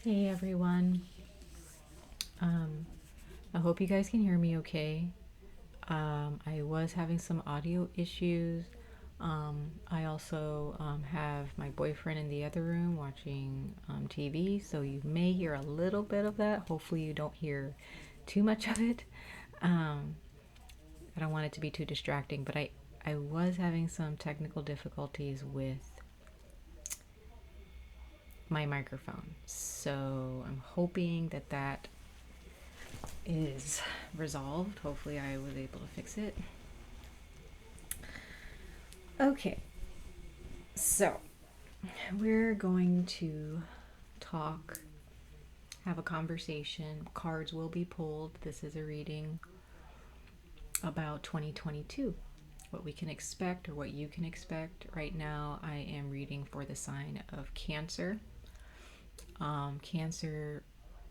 Hey everyone. I hope you guys can hear me okay. I was having some audio issues. I also have my boyfriend in the other room watching TV, so you may hear a little bit of that. Hopefully, you don't hear too much of it. Um, I don't want it to be too distracting, but I was having some technical difficulties with my microphone. So I'm hoping that that is resolved. Hopefully I was able to fix it. Okay, so we're going to talk, have a conversation. Cards will be pulled. This is a reading about 2022, what we can expect or what you can expect. Right now I am reading for the sign of Cancer. Cancer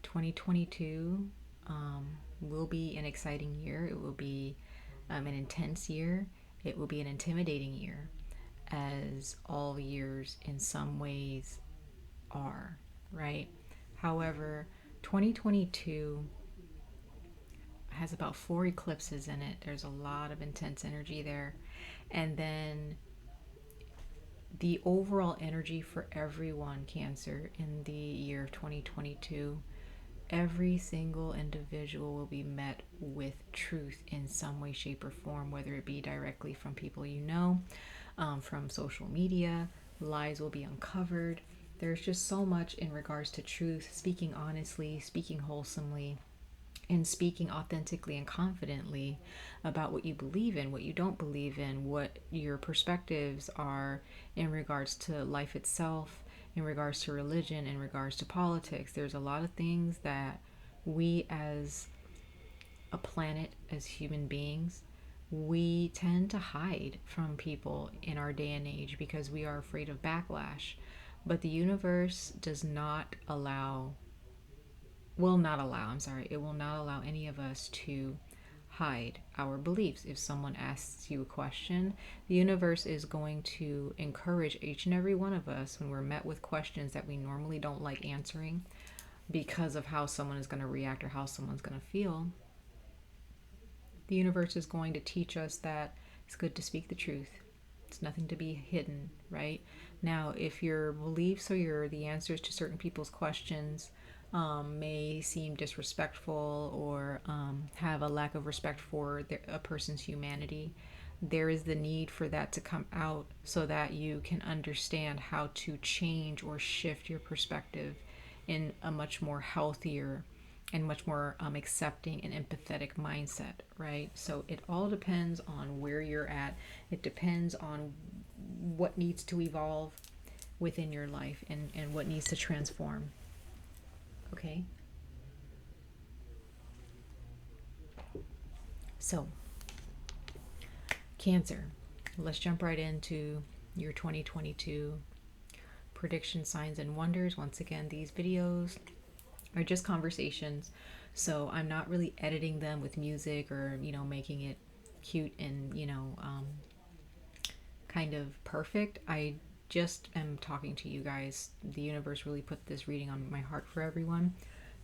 2022 will be an exciting year. It will be an intense year. It will be an intimidating year, as all years in some ways are, right? However, 2022 has about 4 eclipses in it. There's a lot of intense energy there. And then the overall energy for everyone, Cancer, in the year of 2022, every single individual will be met with truth in some way, shape, or form, whether it be directly from people you know, from social media. Lies will be uncovered. There's just so much in regards to truth, speaking honestly, speaking wholesomely, and speaking authentically and confidently about what you believe in, what you don't believe in, what your perspectives are in regards to life itself, in regards to religion, in regards to politics. There's a lot of things that we as a planet, as human beings, we tend to hide from people in our day and age because we are afraid of backlash. But the universe does not allow, will not allow, I'm sorry, it will not allow any of us to hide our beliefs. If someone asks you a question, the universe is going to encourage each and every one of us when we're met with questions that we normally don't like answering because of how someone is going to react or how someone's going to feel. The universe is going to teach us that it's good to speak the truth. It's nothing to be hidden, right? Now, if your beliefs or the answers to certain people's questions may seem disrespectful or have a lack of respect for a person's humanity, there is the need for that to come out so that you can understand how to change or shift your perspective in a much more healthier and much more accepting and empathetic mindset, right? So it all depends on where you're at. It depends on what needs to evolve within your life and what needs to transform. Okay? So, Cancer, let's jump right into your 2022 prediction, signs, and wonders. Once again, these videos are just conversations, so I'm not really editing them with music or, making it cute and, kind of perfect. I just am talking to you guys. The universe really put this reading on my heart for everyone.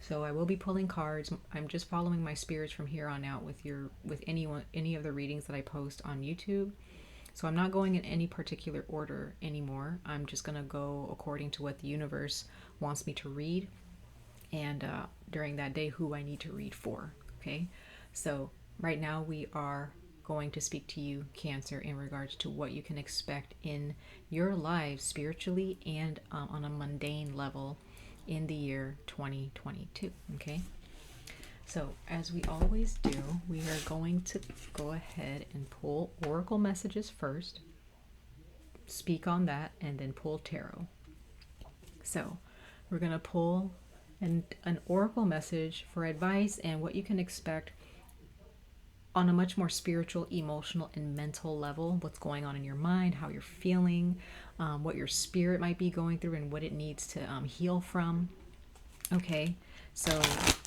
So I will be pulling cards. I'm just following my spirits from here on out with any of the readings that I post on YouTube. So I'm not going in any particular order anymore. I'm just going to go according to what the universe wants me to read, and during that day, who I need to read for. Okay? So right now we are going to speak to you, Cancer, in regards to what you can expect in your lives spiritually and on a mundane level in the year 2022. Okay? So as we always do, we are going to go ahead and pull oracle messages first, speak on that, and then pull tarot. So we're going to pull an oracle message for advice and what you can expect on a much more spiritual, emotional, and mental level. What's going on in your mind, how you're feeling, what your spirit might be going through, and what it needs to heal from. Okay, so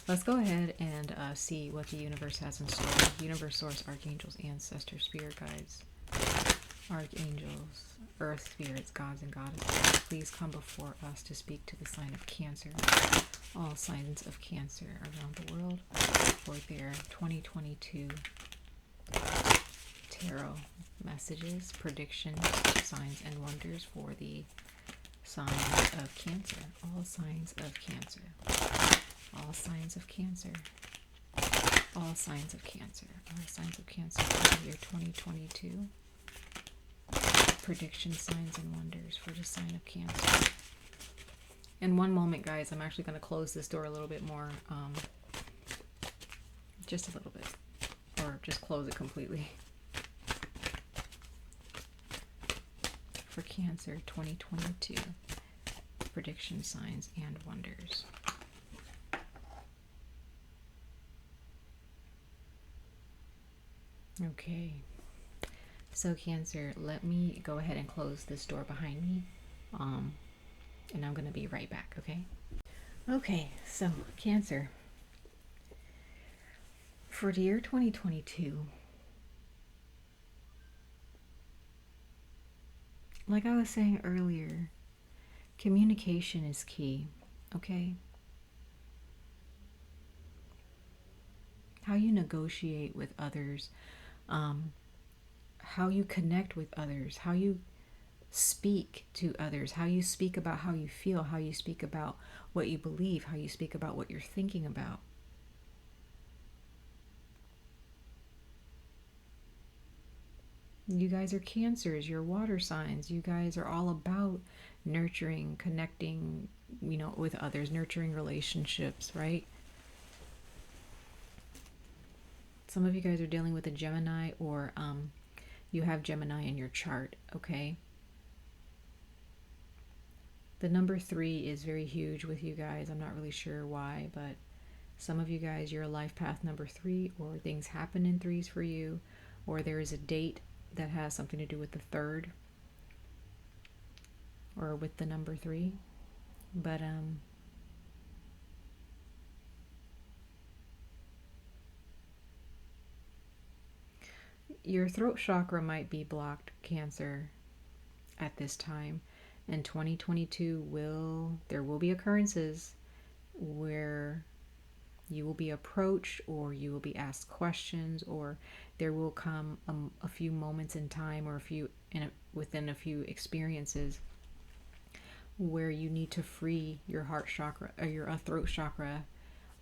let's go ahead and see what the universe has in store. Universe, source, archangels, ancestors, spirit guides. archangels, earth spirits, gods and goddesses, please come before us to speak to the sign of Cancer, all signs of Cancer around the world, for their 2022 tarot messages, predictions, signs and wonders for the signs of Cancer, all signs of Cancer, all signs of Cancer, all signs of Cancer, all signs of Cancer for the year 2022. Prediction, signs and wonders for the sign of Cancer. In one moment, guys, I'm actually going to close this door a little bit more, just a little bit, or just close it completely. For Cancer 2022, prediction, signs and wonders. Okay. So Cancer, let me go ahead and close this door behind me, and I'm going to be right back, okay? Okay, so Cancer, for the year 2022, like I was saying earlier, communication is key, okay? How you negotiate with others, how you connect with others, how you speak to others, how you speak about how you feel, how you speak about what you believe, how you speak about what you're thinking about. You guys are Cancers, you're water signs. You guys are all about nurturing, connecting, with others, nurturing relationships, right? Some of you guys are dealing with a Gemini, or you have Gemini in your chart, okay? The number 3 is very huge with you guys. I'm not really sure why, but some of you guys, you're a life path number 3, or things happen in 3s for you, or there is a date that has something to do with the 3rd, or with the number 3. But your throat chakra might be blocked, Cancer, at this time. And 2022 there will be occurrences where you will be approached, or you will be asked questions, or there will come a few moments in time, or within a few experiences where you need to free your heart chakra, or your throat chakra.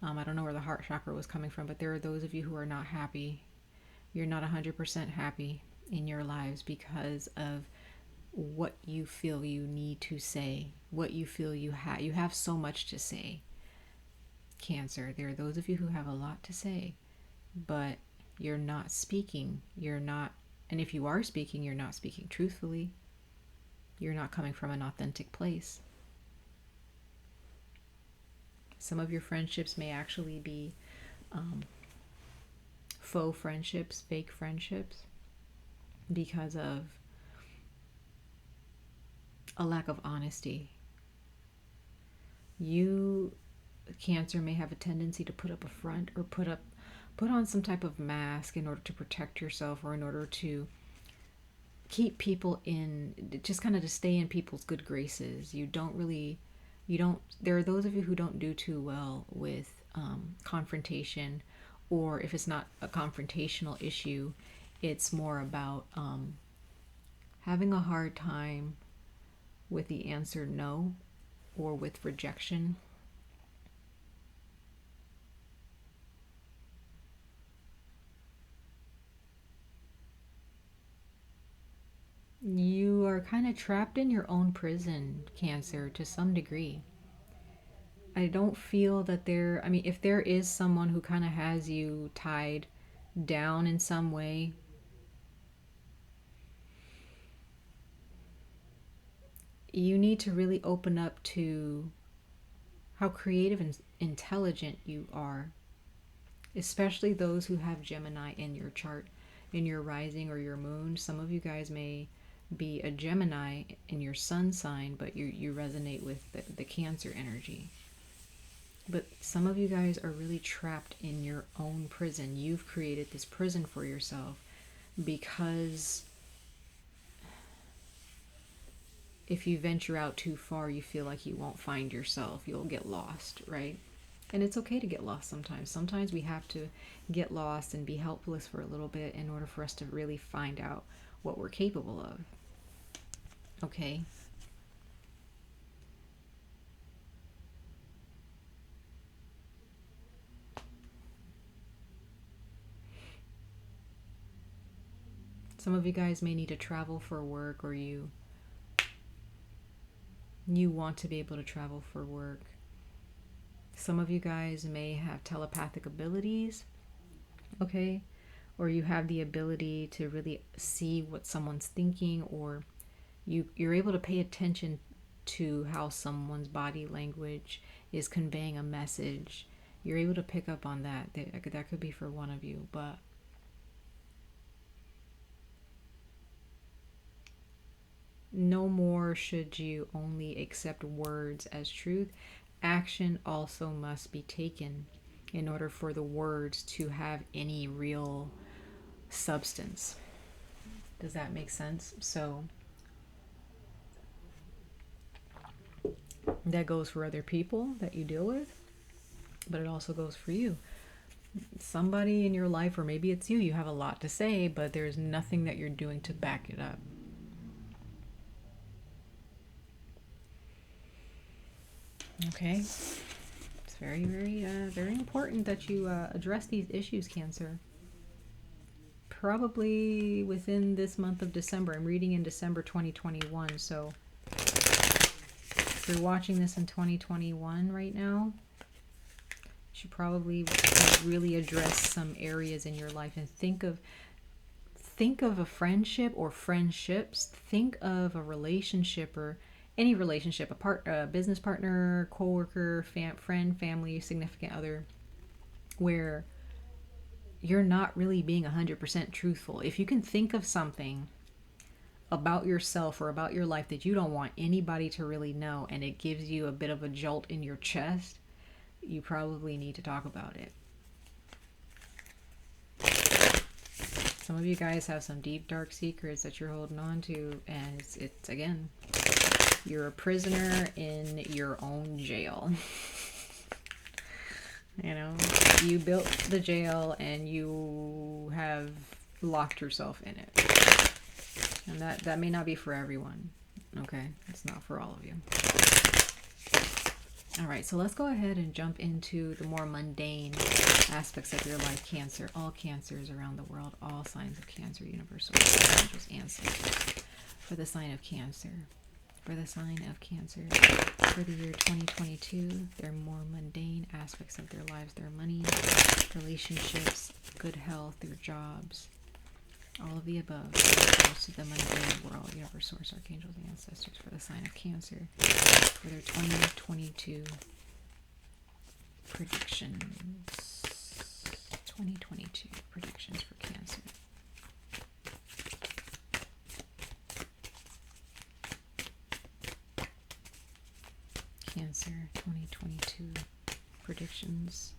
I don't know where the heart chakra was coming from, but there are those of you who are not happy. You're not 100% happy in your lives because of what you feel you need to say, what you feel you have. You have so much to say, Cancer. There are those of you who have a lot to say, but you're not speaking. And if you are speaking, you're not speaking truthfully. You're not coming from an authentic place. Some of your friendships may actually be faux friendships, fake friendships, because of a lack of honesty. You, Cancer, may have a tendency to put up a front, or put on some type of mask in order to protect yourself, or in order to keep people just kind of to stay in people's good graces. There are those of you who don't do too well with confrontation, or if it's not a confrontational issue, it's more about having a hard time with the answer no, or with rejection. You are kind of trapped in your own prison, Cancer, to some degree. I don't feel that if there is someone who kind of has you tied down in some way, you need to really open up to how creative and intelligent you are, especially those who have Gemini in your chart, in your rising or your moon. Some of you guys may be a Gemini in your sun sign, but you resonate with the Cancer energy. But some of you guys are really trapped in your own prison. You've created this prison for yourself because if you venture out too far, you feel like you won't find yourself. You'll get lost, right? And it's okay to get lost sometimes. Sometimes we have to get lost and be helpless for a little bit in order for us to really find out what we're capable of. Okay? Some of you guys may need to travel for work, or you want to be able to travel for work. Some of you guys may have telepathic abilities, okay? Or you have the ability to really see what someone's thinking, or you're able to pay attention to how someone's body language is conveying a message. You're able to pick up on that. That could be for one of you, but no more should you only accept words as truth. Action also must be taken in order for the words to have any real substance. Does that make sense? So that goes for other people that you deal with, but it also goes for you. Somebody in your life, or maybe it's you, you have a lot to say, but there's nothing that you're doing to back it up. Okay? It's very, very, very important that you address these issues, Cancer. Probably within this month of December. I'm reading in December 2021, so if you're watching this in 2021 right now, you should probably really address some areas in your life and think of a friendship or friendships. Think of a relationship or any relationship, a business partner, coworker, friend, family, significant other, where you're not really being 100% truthful. If you can think of something about yourself or about your life that you don't want anybody to really know, and it gives you a bit of a jolt in your chest, you probably need to talk about it. Some of you guys have some deep, dark secrets that you're holding on to, and it's again, you're a prisoner in your own jail. You know, you built the jail and you have locked yourself in it. And that may not be for everyone. Okay, it's not for all of you. All right, so let's go ahead and jump into the more mundane aspects of your life, Cancer. All Cancers around the world, all signs of Cancer, universal angels, ancestors. For the sign of Cancer. For the sign of Cancer. For the year 2022, their more mundane aspects of their lives, their money, relationships, good health, their jobs. All of the above. Most of the mundane world, universe, source, archangels, ancestors. For the sign of Cancer. For their 2022 predictions. 2022 predictions for Cancer. Cancer 2022 predictions,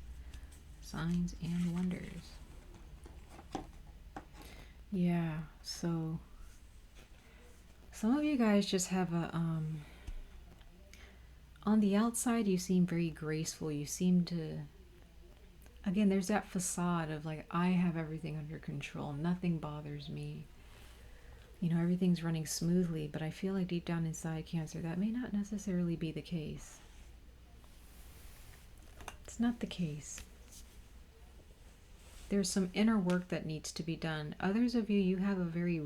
signs, and wonders. Yeah, so some of you guys just have a on the outside you seem very graceful. You seem to, again, there's that facade of like, I have everything under control, nothing bothers me, you know, everything's running smoothly. But I feel like deep down inside, Cancer, that may not necessarily be the case. It's not the case. There's some inner work that needs to be done. Others of you, you have a very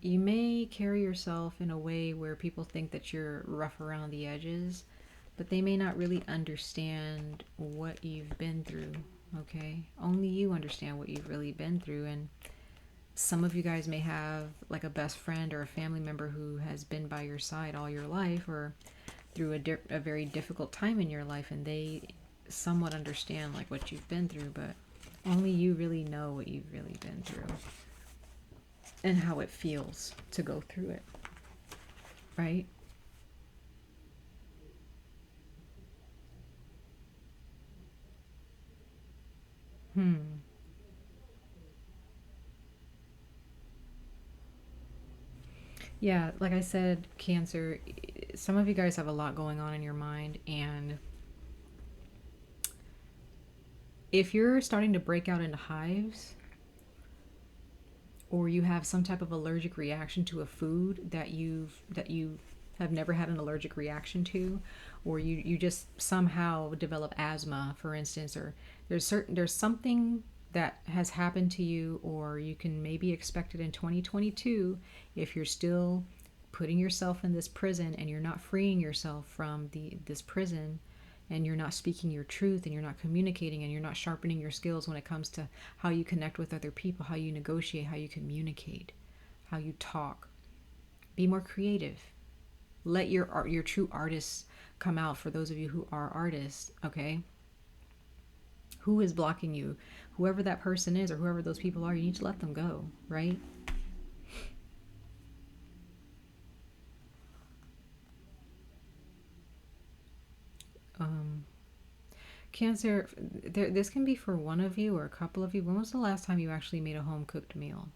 you may carry yourself in a way where people think that you're rough around the edges, but they may not really understand what you've been through. Okay, only you understand what you've really been through. And some of you guys may have like a best friend or a family member who has been by your side all your life, or through a very difficult time in your life, and they somewhat understand like what you've been through, but only you really know what you've really been through and how it feels to go through it, right? Yeah, like I said, Cancer, some of you guys have a lot going on in your mind, and if you're starting to break out into hives, or you have some type of allergic reaction to a food that you have never had an allergic reaction to, or you just somehow develop asthma, for instance, or there's something that has happened to you, or you can maybe expect it in 2022 if you're still putting yourself in this prison and you're not freeing yourself from this prison, and you're not speaking your truth, and you're not communicating, and you're not sharpening your skills when it comes to how you connect with other people, how you negotiate, how you communicate, how you talk. Be more creative. Let your art, your true artists come out, for those of you who are artists, okay? Who is blocking you? Whoever that person is, or whoever those people are, you need to let them go, right? Um, Cancer, this can be for one of you or a couple of you. When was the last time you actually made a home cooked meal?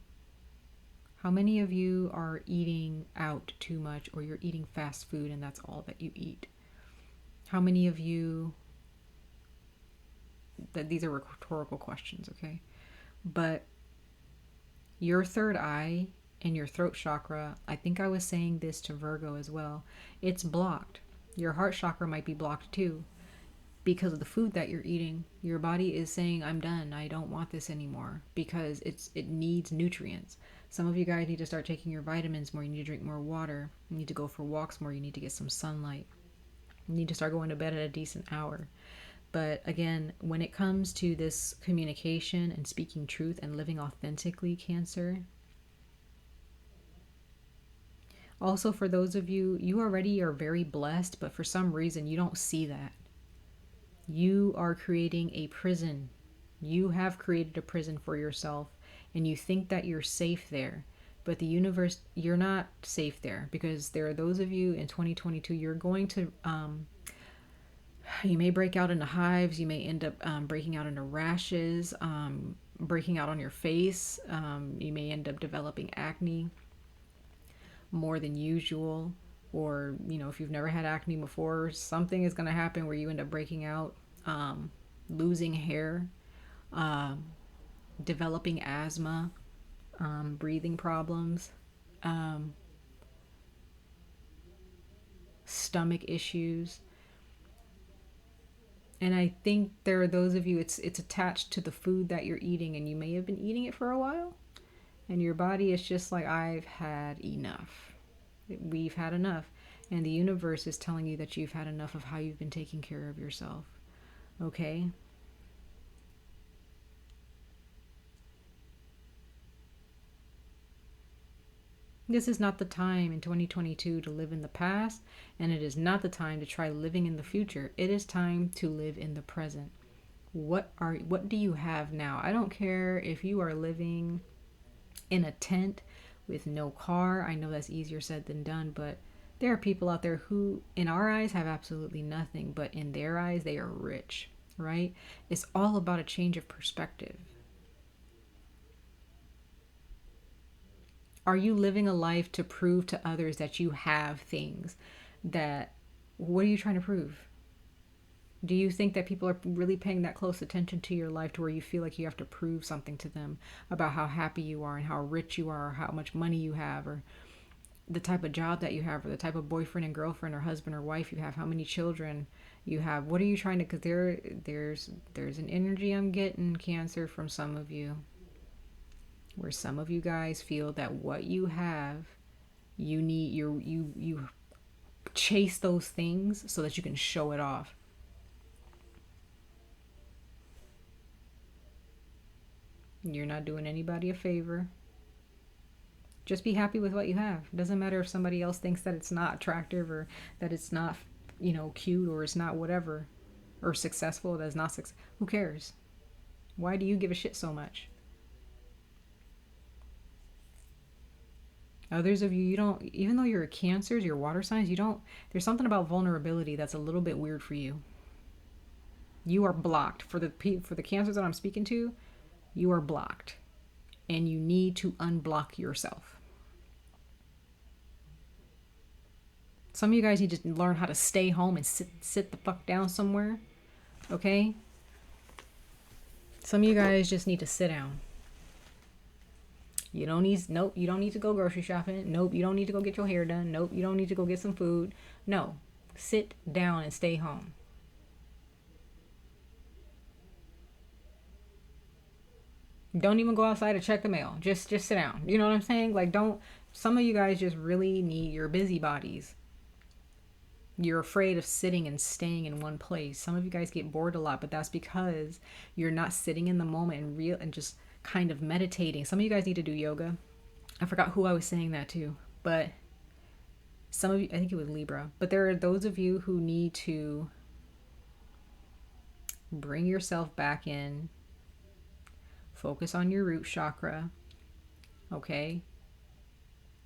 How many of you are eating out too much, or you're eating fast food and that's all that you eat? How many of you, that these are rhetorical questions, okay? But your third eye and your throat chakra, I think I was saying this to Virgo as well, it's blocked. Your heart chakra might be blocked too, because of the food that you're eating. Your body is saying, I'm done, I don't want this anymore, because it needs nutrients. Some of you guys need to start taking your vitamins more. You need to drink more water. You need to go for walks more. You need to get some sunlight. You need to start going to bed at a decent hour. But again, when it comes to this communication and speaking truth and living authentically, Cancer, also for those of you, you already are very blessed, but for some reason you don't see that. You are creating a prison. You have created a prison for yourself, and you think that you're safe there. But the universe, you're not safe there, because there are those of you in 2022, you're going to, you may break out into hives. You may end up breaking out into rashes, breaking out on your face. You may end up developing acne more than usual, or if you've never had acne before, something is going to happen where you end up breaking out, losing hair, developing asthma, breathing problems, stomach issues. And I think there are those of you, it's attached to the food that you're eating, and you may have been eating it for a while, and your body is just like, I've had enough. We've had enough. And the universe is telling you that you've had enough of how you've been taking care of yourself. Okay? This is not the time in 2022 to live in the past, and it is not the time to try living in the future. It is time to live in the present. What do you have now? I don't care if you are living in a tent with no car. I know that's easier said than done, but there are people out there who, in our eyes, have absolutely nothing, but in their eyes, they are rich, right? It's all about a change of perspective. Are you living a life to prove to others that you have things? What are you trying to prove? Do you think that people are really paying that close attention to your life to where you feel like you have to prove something to them about how happy you are and how rich you are, or how much money you have, or the type of job that you have, or the type of boyfriend and girlfriend or husband or wife you have, how many children you have? What are you trying to, because there's an energy I'm getting, Cancer, from some of you, where some of you guys feel that what you have, you chase those things so that you can show it off. You're not doing anybody a favor. Just be happy with what you have. It doesn't matter if somebody else thinks that it's not attractive, or that it's not, cute, or it's not whatever, or successful. That's not success. Who cares? Why do you give a shit so much? Others of you, you don't, even though you're a Cancers, you're water signs, you don't, there's something about vulnerability that's a little bit weird for you. You are blocked. For the Cancers that I'm speaking to, you are blocked. And you need to unblock yourself. Some of you guys need to learn how to stay home and sit the fuck down somewhere. Okay? Some of you guys just need to sit down. You don't need, nope, you don't need to go grocery shopping. Nope, you don't need to go get your hair done. Nope, you don't need to go get some food. No, sit down and stay home. Don't even go outside to check the mail. Just sit down. You know what I'm saying? Like, don't, some of you guys just really need your busybodies. You're afraid of sitting and staying in one place. Some of you guys get bored a lot, but that's because you're not sitting in the moment and just kind of meditating. Some of you guys need to do yoga. I forgot who I was saying that to, but some of you, I think it was Libra, but there are those of you who need to bring yourself back in, focus on your root chakra, okay?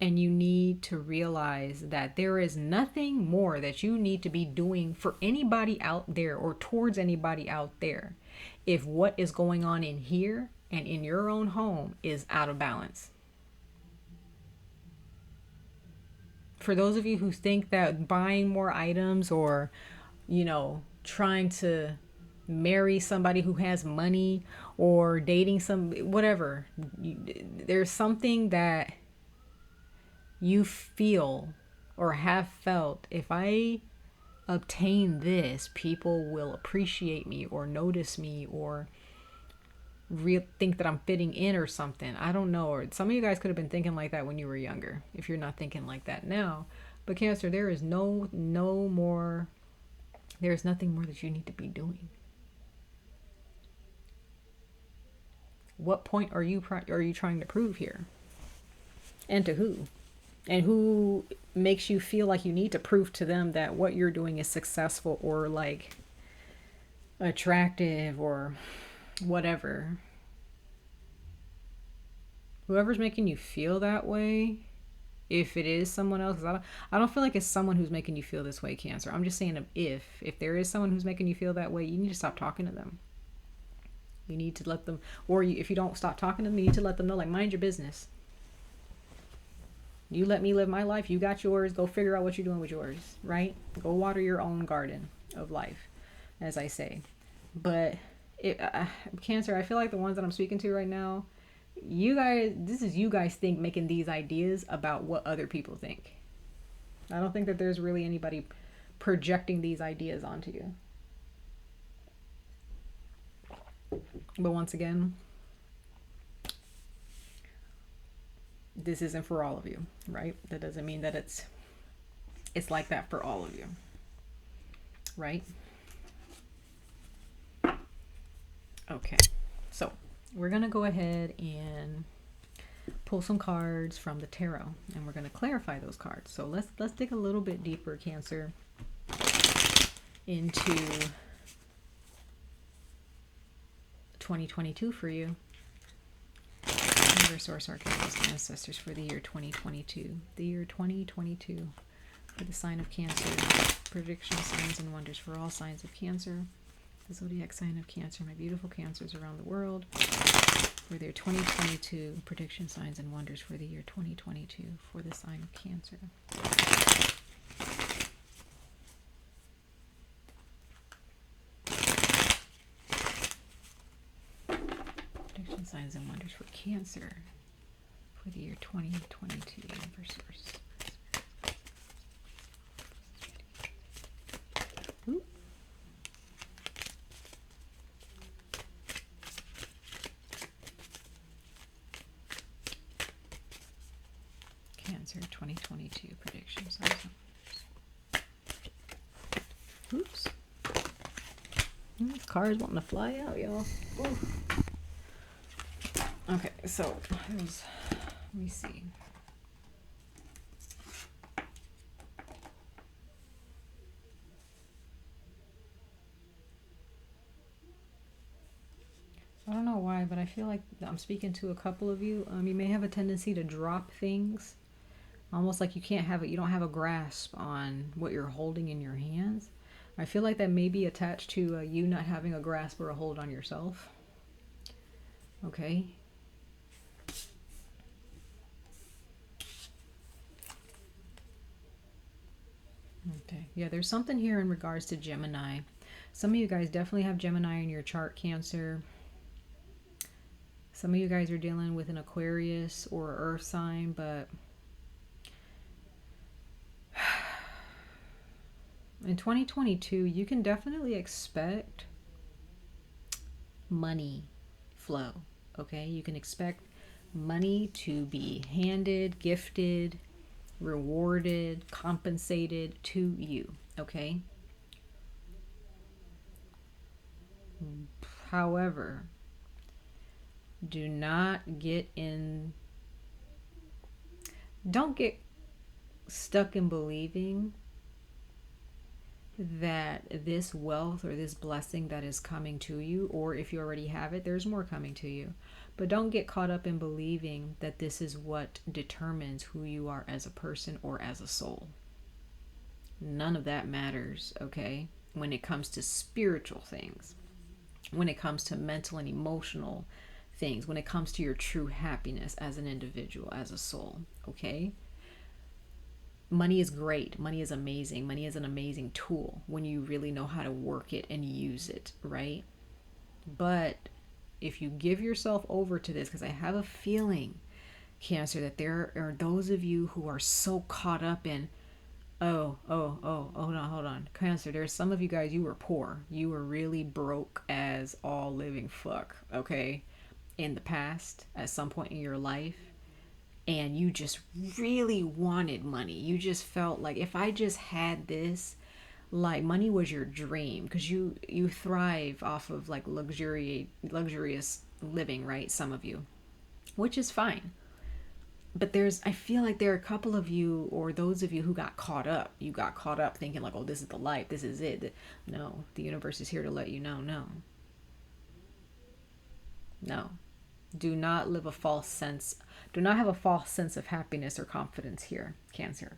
And you need to realize that there is nothing more that you need to be doing for anybody out there or towards anybody out there if what is going on in here and in your own home is out of balance. For those of you who think that buying more items or, you know, trying to marry somebody who has money or dating some, whatever, there's something that you feel or have felt, if I obtain this, people will appreciate me or notice me or think that I'm fitting in or something. I don't know. Or some of you guys could have been thinking like that when you were younger, if you're not thinking like that now. But Cancer, there is no more, there's nothing more that you need to be doing. What point are you trying to prove here? And to who? And who makes you feel like you need to prove to them that what you're doing is successful or like attractive or whatever? Whoever's making you feel that way, if it is someone else, I don't feel like it's someone who's making you feel this way, Cancer. I'm just saying, if there is someone who's making you feel that way, you need to stop talking to them. You need to let them, or if you don't stop talking to them, you need to let them know, like, mind your business. You let me live my life. You got yours. Go figure out what you're doing with yours, right? Go water your own garden of life, as I say. But Cancer, I feel like the ones that I'm speaking to right now, you guys, this is you guys making these ideas about what other people think. I don't think that there's really anybody projecting these ideas onto you. But once again, this isn't for all of you, right? That doesn't mean that it's like that for all of you, right? Okay, so we're gonna go ahead and pull some cards from the tarot, and we're gonna clarify those cards. So let's dig a little bit deeper, Cancer, into 2022 for you. Universe, Source, Archangels, and Ancestors for the year 2022. The year 2022 for the sign of Cancer. Predictions, signs, and wonders for all signs of Cancer. The zodiac sign of Cancer, my beautiful Cancers around the world. For their 2022 prediction, signs, and wonders for the year 2022 for the sign of Cancer. Prediction, signs, and wonders for Cancer for the year 2022. Universe, Source. Ooh. Cancer 2022 predictions. Oops. Cards wanting to fly out, y'all. Okay, so let me see. I don't know why, but I feel like I'm speaking to a couple of you. You may have a tendency to drop things. Almost like you don't have a grasp on what you're holding in your hands. I feel like that may be attached to you not having a grasp or a hold on yourself. Okay. Okay. Yeah, there's something here in regards to Gemini. Some of you guys definitely have Gemini in your chart, Cancer. Some of you guys are dealing with an Aquarius or Earth sign, but in 2022, you can definitely expect money flow. Okay, you can expect money to be handed, gifted, rewarded, compensated to you. Okay. However, do not get in, don't get stuck in believing that this wealth or this blessing that is coming to you, or if you already have it, there's more coming to you. But don't get caught up in believing that this is what determines who you are as a person or as a soul. None of that matters, okay? When it comes to spiritual things, when it comes to mental and emotional things, when it comes to your true happiness as an individual, as a soul, okay? Money is great. Money is amazing. Money is an amazing tool when you really know how to work it and use it, right? But if you give yourself over to this, because I have a feeling, Cancer, that there are those of you who are so caught up in, hold on. Cancer, there's some of you guys, you were poor. You were really broke as all living fuck, okay? In the past, at some point in your life. And you just really wanted money. You just felt like, if I just had this, like money was your dream, because you thrive off of like luxurious living, right? Some of you, which is fine. But I feel like there are a couple of you, or those of you who got caught up. You got caught up thinking like, oh, this is the life, this is it. No, the universe is here to let you know, no. Do not have a false sense of happiness or confidence here, Cancer.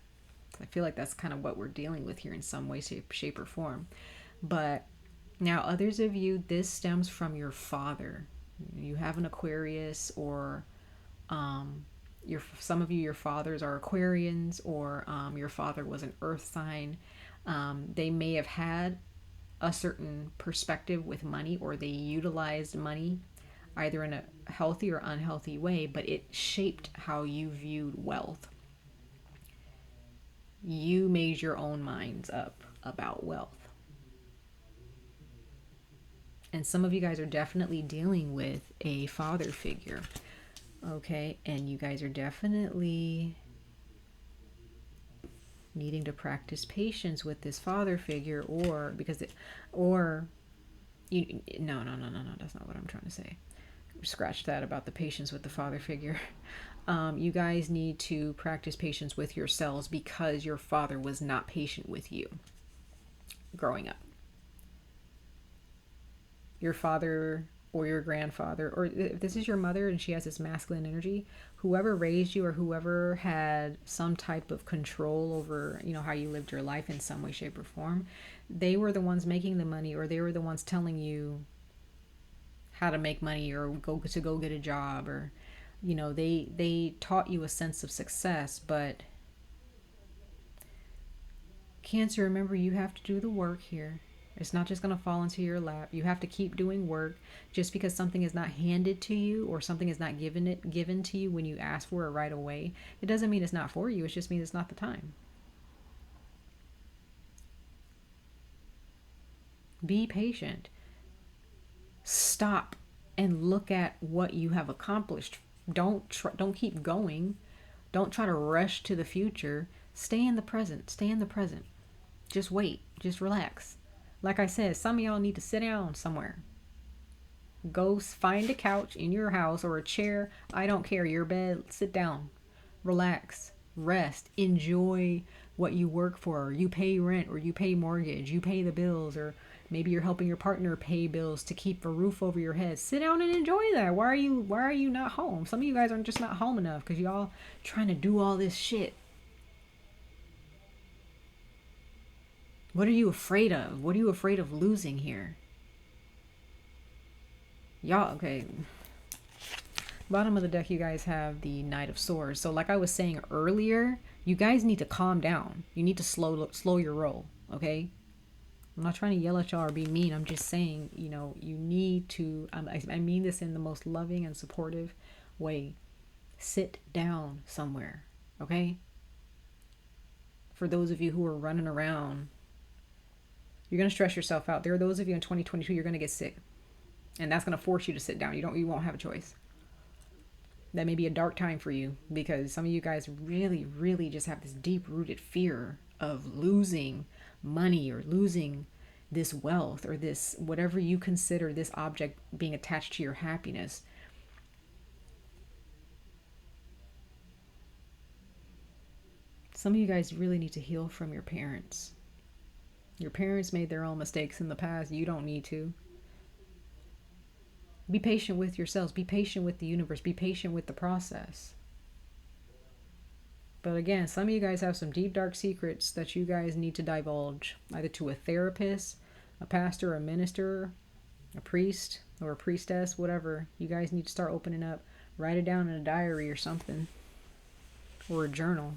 I feel like that's kind of what we're dealing with here in some way, shape, or form. But now, others of you, this stems from your father. You have an Aquarius, or some of you, your fathers are Aquarians, or your father was an Earth sign. They may have had a certain perspective with money, or they utilized money either in a healthy or unhealthy way, but it shaped how you viewed wealth. You made your own minds up about wealth. And some of you guys are definitely dealing with a father figure, okay? And you guys are definitely needing to practice patience with this father figure, or because no, that's not what I'm trying to say. Scratch that about the patience with the father figure. You guys need to practice patience with yourselves, because your father was not patient with you growing up. Your father or your grandfather, or if this is your mother and she has this masculine energy, whoever raised you or whoever had some type of control over, how you lived your life in some way, shape, or form, they were the ones making the money, or they were the ones telling you how to make money, or go get a job, or they taught you a sense of success. But Cancer, remember, you have to do the work here. It's not just going to fall into your lap. You have to keep doing work. Just because something is not handed to you, or something is not given to you when you ask for it right away, it doesn't mean it's not for you. It just means it's not the time. Be patient. Stop and look at what you have accomplished. Don't keep going. Don't try to rush to the future. Stay in the present. Just wait. Just relax. Like I said, some of y'all need to sit down somewhere. Go find a couch in your house, or a chair. I don't care. Your bed. Sit down. Relax. Rest. Enjoy what you work for. You pay rent, or you pay mortgage. You pay the bills, or maybe you're helping your partner pay bills to keep a roof over your head. Sit down and enjoy that. Why are you not home? Some of you guys are just not home enough because y'all trying to do all this shit. What are you afraid of? What are you afraid of losing here? Y'all, okay. Bottom of the deck, you guys have the Knight of Swords. So like I was saying earlier, you guys need to calm down. You need to slow your roll, okay? I'm not trying to yell at y'all or be mean. I'm just saying, you know, you need to, I mean this in the most loving and supportive way. Sit down somewhere, okay? For those of you who are running around, you're going to stress yourself out. There are those of you in 2022, you're going to get sick. And that's going to force you to sit down. You won't have a choice. That may be a dark time for you because some of you guys really, really just have this deep-rooted fear of losing money or losing this wealth or this, whatever you consider this object being attached to your happiness. Some of you guys really need to heal from your parents. Your parents made their own mistakes in the past. You don't need to. Be patient with yourselves. Be patient with the universe. Be patient with the process. But again, some of you guys have some deep, dark secrets that you guys need to divulge, either to a therapist, a pastor, a minister, a priest, or a priestess, whatever. You guys need to start opening up. Write it down in a diary or something, or a journal.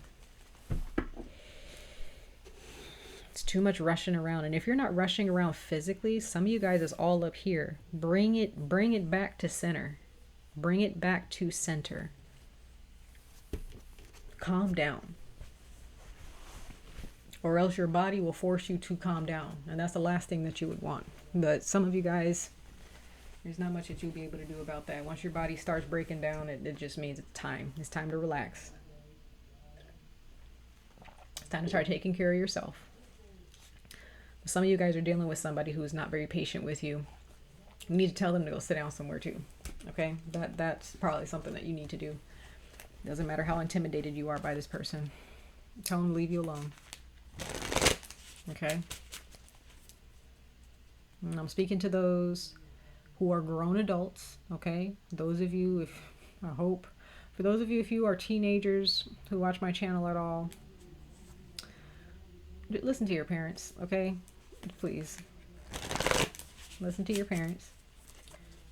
It's too much rushing around. And if you're not rushing around physically, some of you guys is all up here. Bring it back to center. Bring it back to center. Calm down. Or else your body will force you to calm down. And that's the last thing that you would want. But some of you guys, there's not much that you'll be able to do about that. Once your body starts breaking down, it just means it's time. It's time to relax. It's time to start taking care of yourself. Some of you guys are dealing with somebody who is not very patient with you. You need to tell them to go sit down somewhere too. Okay? That's probably something that you need to do. Doesn't matter how intimidated you are by this person. Tell them to leave you alone. Okay? And I'm speaking to those who are grown adults. Okay? Those of you, for those of you, if you are teenagers who watch my channel at all, listen to your parents, okay? Please. Listen to your parents.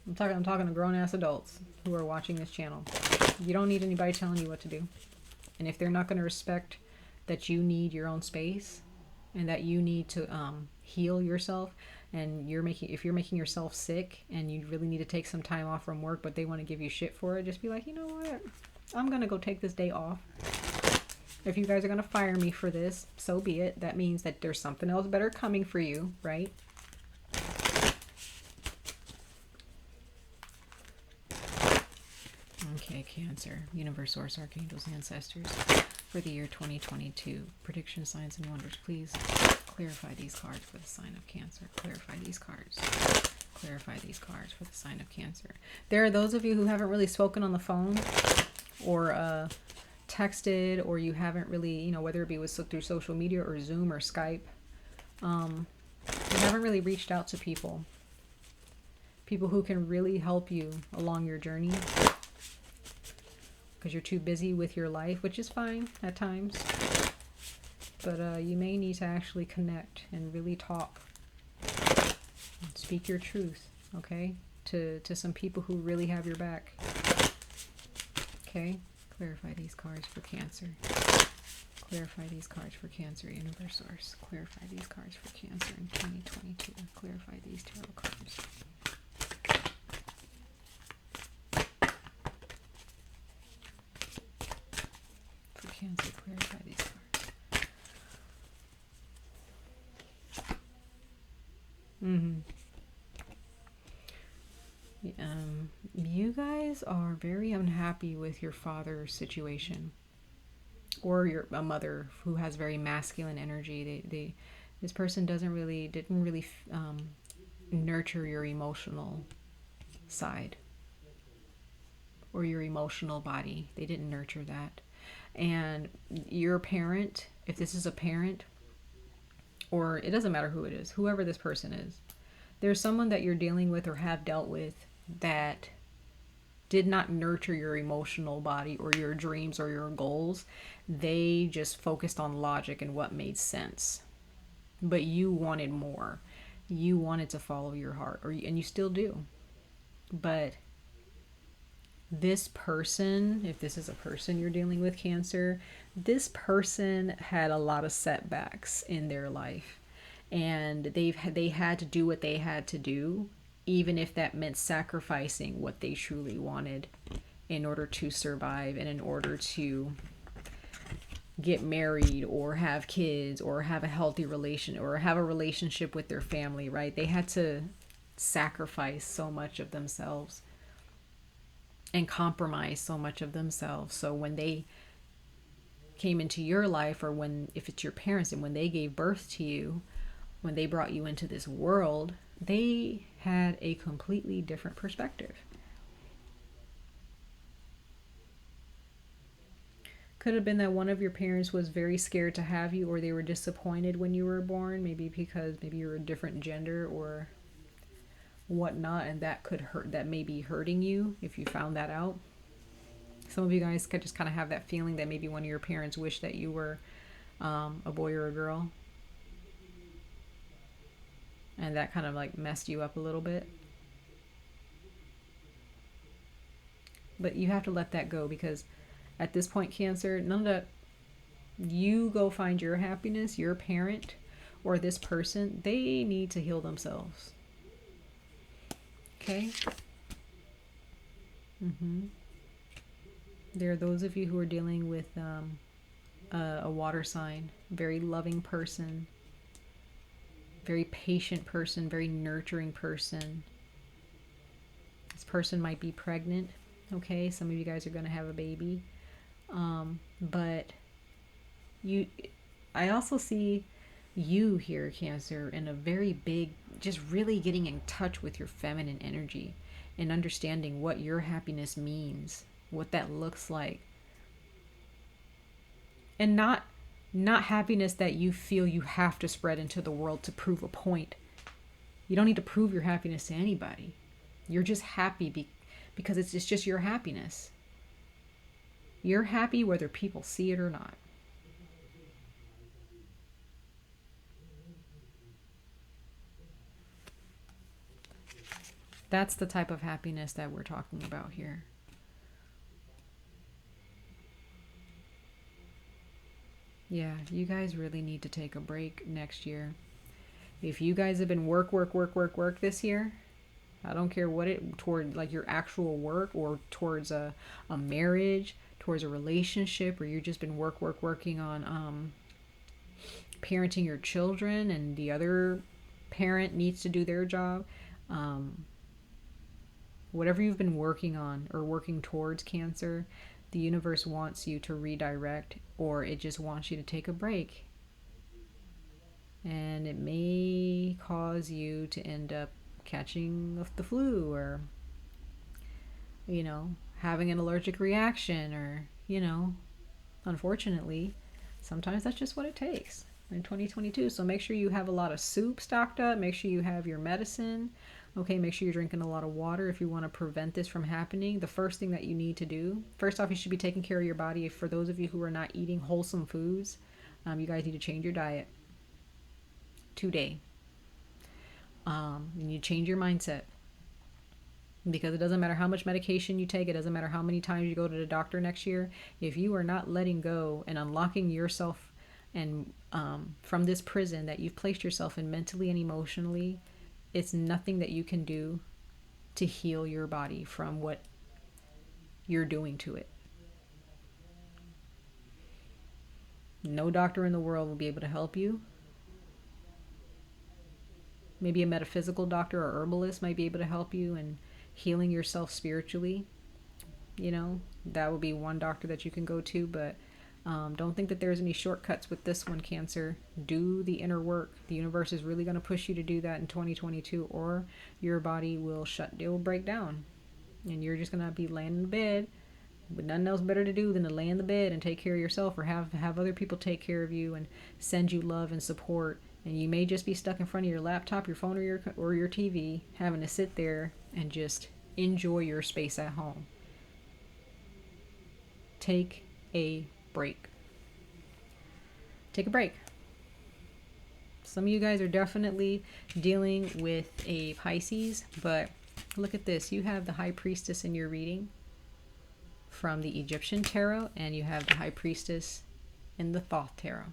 I'm talking to grown-ass adults who are watching this channel. You don't need anybody telling you what to do. And if they're not going to respect that you need your own space and that you need to heal yourself, and if you're making yourself sick and you really need to take some time off from work, but they want to give you shit for it, just be like, you know what? I'm going to go take this day off. If you guys are going to fire me for this, so be it. That means that there's something else better coming for you, right? Okay, Cancer. Universe, Source, Archangels, Ancestors. For the year 2022. Prediction, signs, and wonders. Please clarify these cards for the sign of Cancer. Clarify these cards. Clarify these cards for the sign of Cancer. There are those of you who haven't really spoken on the phone or texted, or you haven't really, whether it be through social media or Zoom or Skype, you haven't really reached out to people who can really help you along your journey because you're too busy with your life, which is fine at times, but you may need to actually connect and really talk and speak your truth, okay, to some people who really have your back. Okay. Clarify these cards for Cancer. Clarify these cards for Cancer, Universe, Source. Clarify these cards for Cancer in 2022. Clarify these tarot cards. For Cancer, clarify these cards. You guys are very unhappy with your father's situation, or a mother who has very masculine energy. This person didn't really nurture your emotional side or your emotional body. They didn't nurture that. And your parent, if this is a parent, or it doesn't matter who it is, whoever this person is, there's someone that you're dealing with or have dealt with that did not nurture your emotional body or your dreams or your goals. They just focused on logic and what made sense. But you wanted more. You wanted to follow your heart, and you still do. But this person, if this is a person you're dealing with, Cancer, this person had a lot of setbacks in their life, and they had to do what they had to do, even if that meant sacrificing what they truly wanted in order to survive and in order to get married or have kids or have a healthy relation or have a relationship with their family, right? They had to sacrifice so much of themselves and compromise so much of themselves. So when they came into your life, or when, if it's your parents, and when they gave birth to you, when they brought you into this world, they had a completely different perspective. Could have been that one of your parents was very scared to have you, or they were disappointed when you were born, maybe because maybe you're a different gender or whatnot, and that could hurt, that may be hurting you if you found that out. Some of you guys could just kind of have that feeling that maybe one of your parents wished that you were a boy or a girl, and that kind of like messed you up a little bit. But you have to let that go, because at this point, Cancer, none of that, you go find your happiness. Your parent or this person, they need to heal themselves. Okay? There are those of you who are dealing with a water sign, very loving person, very patient person, very nurturing person. This person might be pregnant. Okay, some of you guys are going to have a baby. But I also see you here, Cancer, in a very big, just really getting in touch with your feminine energy and understanding what your happiness means, what that looks like. And not happiness that you feel you have to spread into the world to prove a point. You don't need to prove your happiness to anybody. You're just happy because it's just your happiness. You're happy whether people see it or not. That's the type of happiness that we're talking about here. Yeah, you guys really need to take a break next year. If you guys have been work this year, I don't care what it, toward like your actual work or towards a marriage, towards a relationship, or you've just been working on parenting your children, and the other parent needs to do their job. Whatever you've been working on or working towards, Cancer, the universe wants you to redirect, or it just wants you to take a break. And it may cause you to end up catching the flu, or, having an allergic reaction, or, unfortunately, sometimes that's just what it takes in 2022. So make sure you have a lot of soup stocked up. Make sure you have your medicine. Okay, make sure you're drinking a lot of water if you want to prevent this from happening. The first thing that you need to do, first off, you should be taking care of your body. For those of you who are not eating wholesome foods, you guys need to change your diet today. You need to change your mindset, because it doesn't matter how much medication you take. It doesn't matter how many times you go to the doctor next year. If you are not letting go and unlocking yourself and from this prison that you've placed yourself in mentally and emotionally, it's nothing that you can do to heal your body from what you're doing to it. No doctor in the world will be able to help you. Maybe a metaphysical doctor or herbalist might be able to help you in healing yourself spiritually. That would be one doctor that you can go to, but don't think that there's any shortcuts with this one, Cancer. Do the inner work. The universe is really going to push you to do that in 2022, or your body will break down, and you're just going to be laying in bed with nothing else better to do than to lay in the bed and take care of yourself, or have other people take care of you and send you love and support. And you may just be stuck in front of your laptop, your phone, or your TV, having to sit there and just enjoy your space at home. Take a break. Take a break. Some of you guys are definitely dealing with a Pisces, but look at this. You have the High Priestess in your reading. from the Egyptian Tarot, and you have the High Priestess in the Thoth Tarot.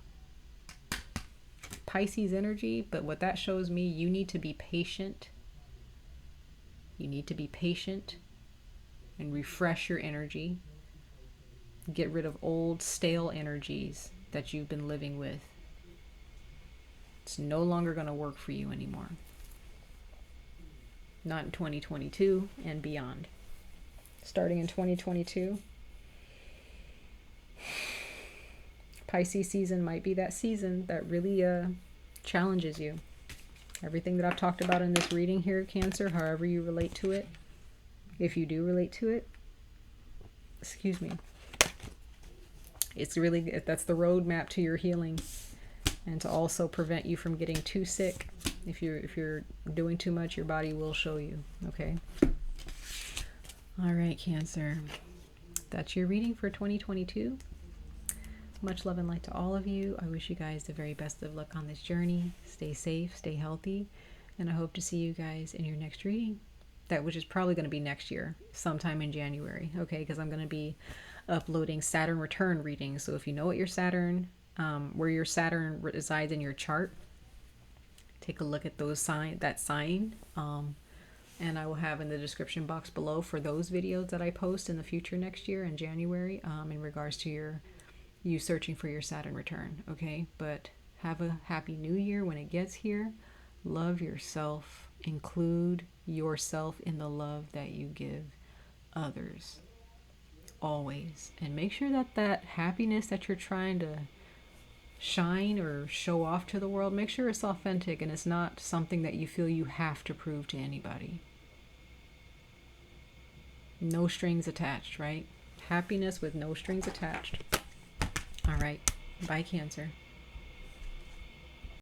Pisces energy, but what that shows me, you need to be patient. You need to be patient and refresh your energy. Get rid of old, stale energies that you've been living with. It's no longer going to work for you anymore. Not in 2022 and beyond. Starting in 2022, Pisces season might be that season that really challenges you. Everything that I've talked about in this reading here, Cancer, however you relate to it, if you do relate to it, excuse me, it's really, that's the roadmap to your healing, and to also prevent you from getting too sick. If you're doing too much, your body will show you. Okay. All right, Cancer. That's your reading for 2022. Much love and light to all of you. I wish you guys the very best of luck on this journey. Stay safe, stay healthy, and I hope to see you guys in your next reading. That which is probably going to be next year, sometime in January. Okay, because I'm going to be uploading Saturn return readings. So if you know what your Saturn, where your Saturn resides in your chart, take a look at those that sign. And I will have in the description box below for those videos that I post in the future next year in January, in regards to you searching for your Saturn return. Okay, but have a happy new year when it gets here. Love yourself. Include yourself in the love that you give others. Always. And make sure that that happiness that you're trying to shine or show off to the world, make sure it's authentic and it's not something that you feel you have to prove to anybody. No strings attached, right? Happiness with no strings attached. All right. Bye, Cancer.